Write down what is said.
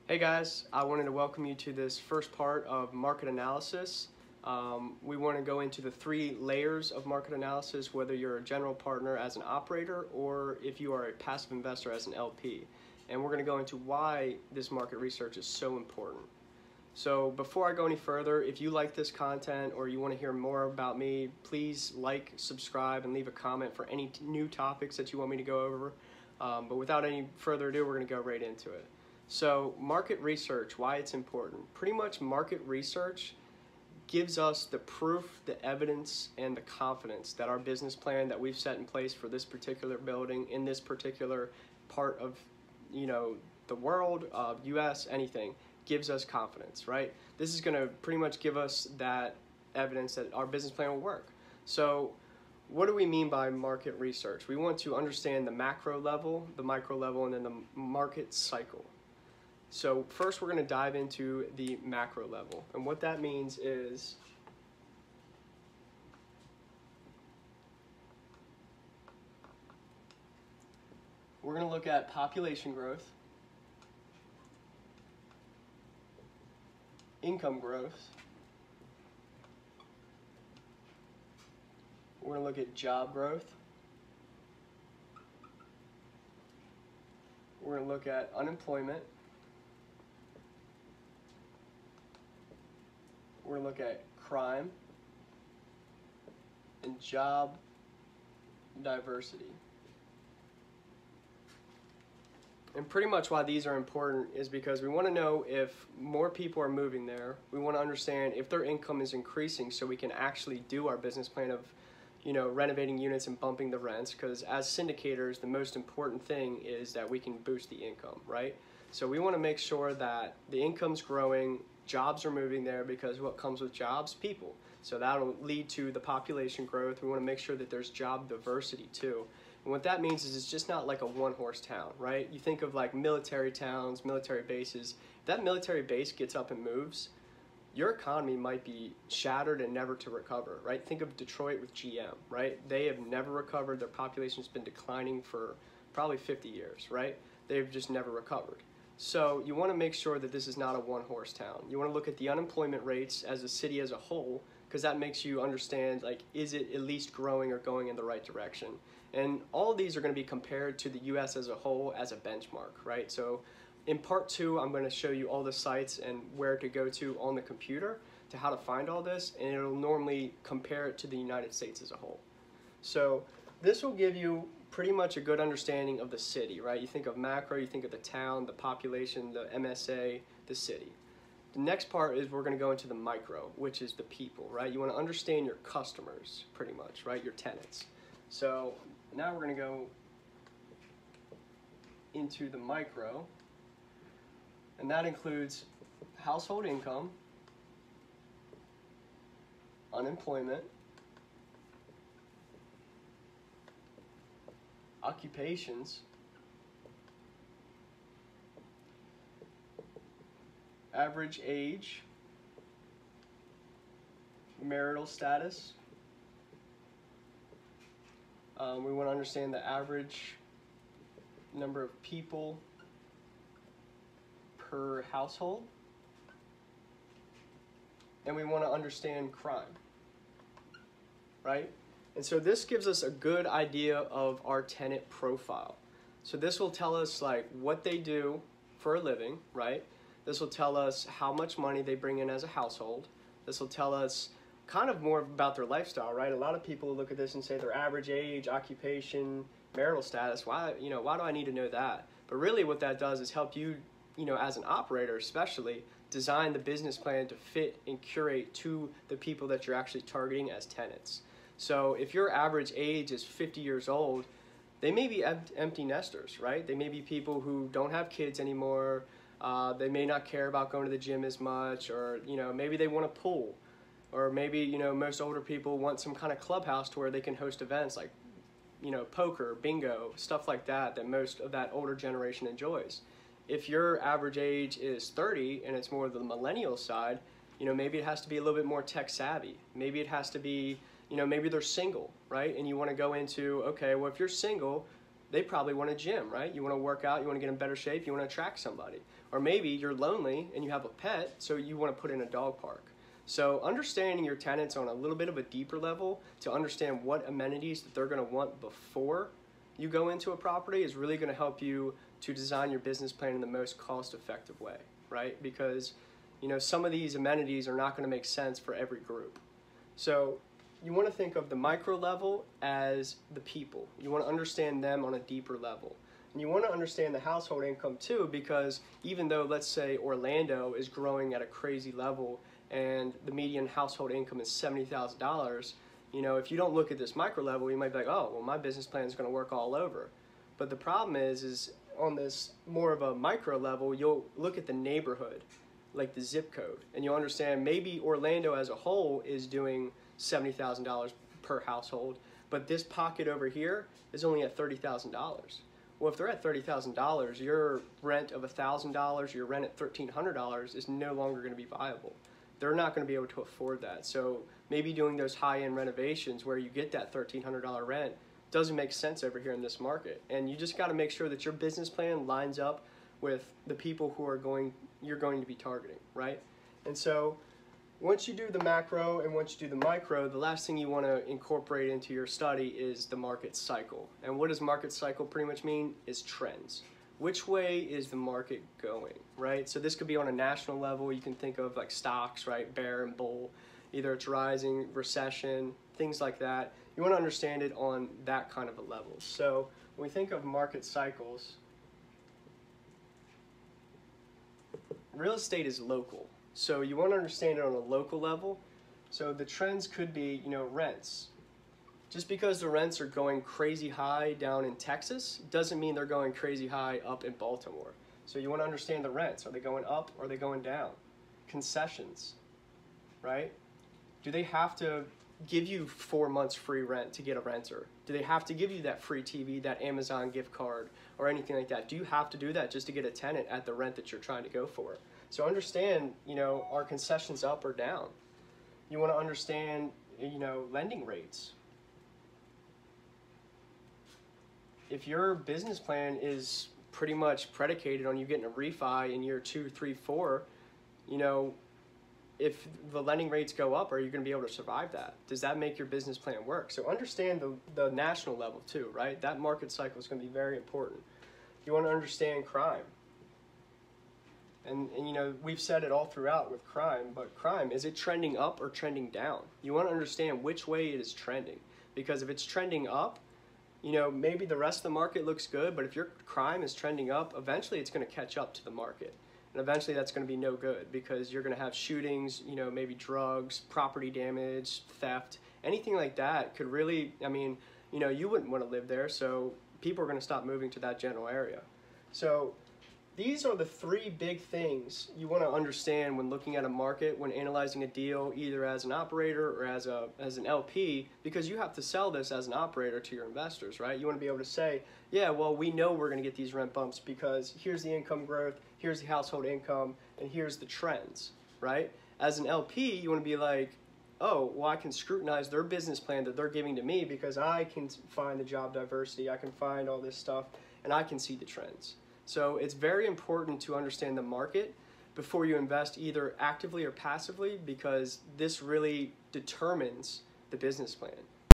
Hey guys, I wanted to welcome you to this first part of market analysis. We want to go into the 3 layers of market analysis, whether you're a general partner as an operator or if you are a passive investor as an LP. And we're going to go into why this market research is so important. So before I go any further, if you like this content or you want to hear more about me, please like, subscribe, and leave a comment for any new topics that you want me to go over. But without any further ado, we're going to go right into it. So market research, why it's important. Pretty much market research gives us the proof, the evidence, and the confidence that our business plan that we've set in place for this particular building in this particular part of, the world, US, anything, gives us confidence, right? This is going to pretty much give us that evidence that our business plan will work. So what do we mean by market research? We want to understand the macro level, the micro level, and then the market cycle. So first we're going to dive into the macro level. And what that means is we're going to look at population growth, income growth, we're going to look at job growth, we're going to look at unemployment, we're going to look at crime, and job diversity. And pretty much why these are important is because we want to know if more people are moving there. We want to understand if their income is increasing so we can actually do our business plan of, renovating units and bumping the rents, because as syndicators, the most important thing is that we can boost the income, right? So we want to make sure that the income's growing, jobs are moving there, because what comes with jobs? People. So that'll lead to the population growth. We want to make sure that there's job diversity too. And what that means is it's just not like a one-horse town, right? You think of like military towns, military bases. If that military base gets up and moves, your economy might be shattered and never to recover, right? Think of Detroit with GM, right? They have never recovered. Their population's been declining for probably 50 years, right? They've just never recovered. So you want to make sure that this is not a one-horse town. You want to look at the unemployment rates as a city as a whole, because that makes you understand, like, is it at least growing or going in the right direction? And all of these are going to be compared to the US as a whole as a benchmark, right? So in part 2, I'm going to show you all the sites and where to go to on the computer to how to find all this, and it'll normally compare it to the United States as a whole. So this will give you pretty much a good understanding of the city, right? You think of macro, you think of the town, the population, the MSA, the city. The next part is we're going to go into the micro, which is the people, right? You want to understand your customers, pretty much, right? Your tenants. So now we're going to go into the micro, and that includes household income, unemployment, occupations, average age, marital status. We want to understand the average number of people per household. And we want to understand crime, right? And so this gives us a good idea of our tenant profile. So this will tell us like what they do for a living, right? This will tell us how much money they bring in as a household. This will tell us kind of more about their lifestyle, right? A lot of people look at this and say their average age, occupation, marital status. Why do I need to know that? But really what that does is help you, as an operator especially, design the business plan to fit and curate to the people that you're actually targeting as tenants. So if your average age is 50 years old, they may be empty nesters, right? They may be people who don't have kids anymore. They may not care about going to the gym as much, or maybe they want a pool, or maybe most older people want some kind of clubhouse to where they can host events like poker, bingo, stuff like that that most of that older generation enjoys. If your average age is 30 and it's more the millennial side, maybe it has to be a little bit more tech savvy. Maybe it has to be maybe they're single, right? And you want to go into, okay, well, if you're single, they probably want a gym, right? You want to work out, you want to get in better shape, you want to attract somebody. Or maybe you're lonely and you have a pet, so you want to put in a dog park. So understanding your tenants on a little bit of a deeper level to understand what amenities that they're going to want before you go into a property is really going to help you to design your business plan in the most cost-effective way, right? Because, some of these amenities are not going to make sense for every group. So you want to think of the micro level as the people. You want to understand them on a deeper level. And you want to understand the household income too, because even though, let's say, Orlando is growing at a crazy level and the median household income is $70,000, if you don't look at this micro level, you might be like, oh, well, my business plan is going to work all over. But the problem is on this more of a micro level, you'll look at the neighborhood, like the zip code, and you'll understand maybe Orlando as a whole is doing $70,000 per household, but this pocket over here is only at $30,000. Well, if they're at $30,000, your rent of $1,000, your rent at $1,300 is no longer going to be viable. They're not going to be able to afford that. So maybe doing those high-end renovations where you get that $1,300 rent doesn't make sense over here in this market. And you just got to make sure that your business plan lines up with the people who you're going to be targeting, right? And so once you do the macro and once you do the micro, the last thing you want to incorporate into your study is the market cycle. And what does market cycle pretty much mean? Is trends. Which way is the market going, right? So this could be on a national level. You can think of like stocks, right? Bear and bull. Either it's rising, recession, things like that. You want to understand it on that kind of a level. So when we think of market cycles, real estate is local. So you want to understand it on a local level. So the trends could be, rents. Just because the rents are going crazy high down in Texas doesn't mean they're going crazy high up in Baltimore. So you want to understand the rents. Are they going up or are they going down? Concessions, right? Do they have to give you 4 months free rent to get a renter? Do they have to give you that free TV, that Amazon gift card, or anything like that? Do you have to do that just to get a tenant at the rent that you're trying to go for? So understand, are concessions up or down? You want to understand, lending rates. If your business plan is pretty much predicated on you getting a refi in year 2, 3, 4, if the lending rates go up, are you going to be able to survive that? Does that make your business plan work? So understand the national level too, right? That market cycle is going to be very important. You want to understand crime. And we've said it all throughout with crime, but crime, is it trending up or trending down? You want to understand which way it is trending. Because if it's trending up, maybe the rest of the market looks good, but if your crime is trending up, eventually it's going to catch up to the market. And eventually that's going to be no good because you're going to have shootings, maybe drugs, property damage, theft, anything like that could really, you wouldn't want to live there, so people are going to stop moving to that general area. So these are the 3 big things you want to understand when looking at a market, when analyzing a deal, either as an operator or as an LP, because you have to sell this as an operator to your investors, right? You want to be able to say, yeah, well, we know we're going to get these rent bumps because here's the income growth, here's the household income, and here's the trends, right? As an LP, you want to be like, oh, well, I can scrutinize their business plan that they're giving to me because I can find the job diversity, I can find all this stuff, and I can see the trends. So it's very important to understand the market before you invest either actively or passively because this really determines the business plan.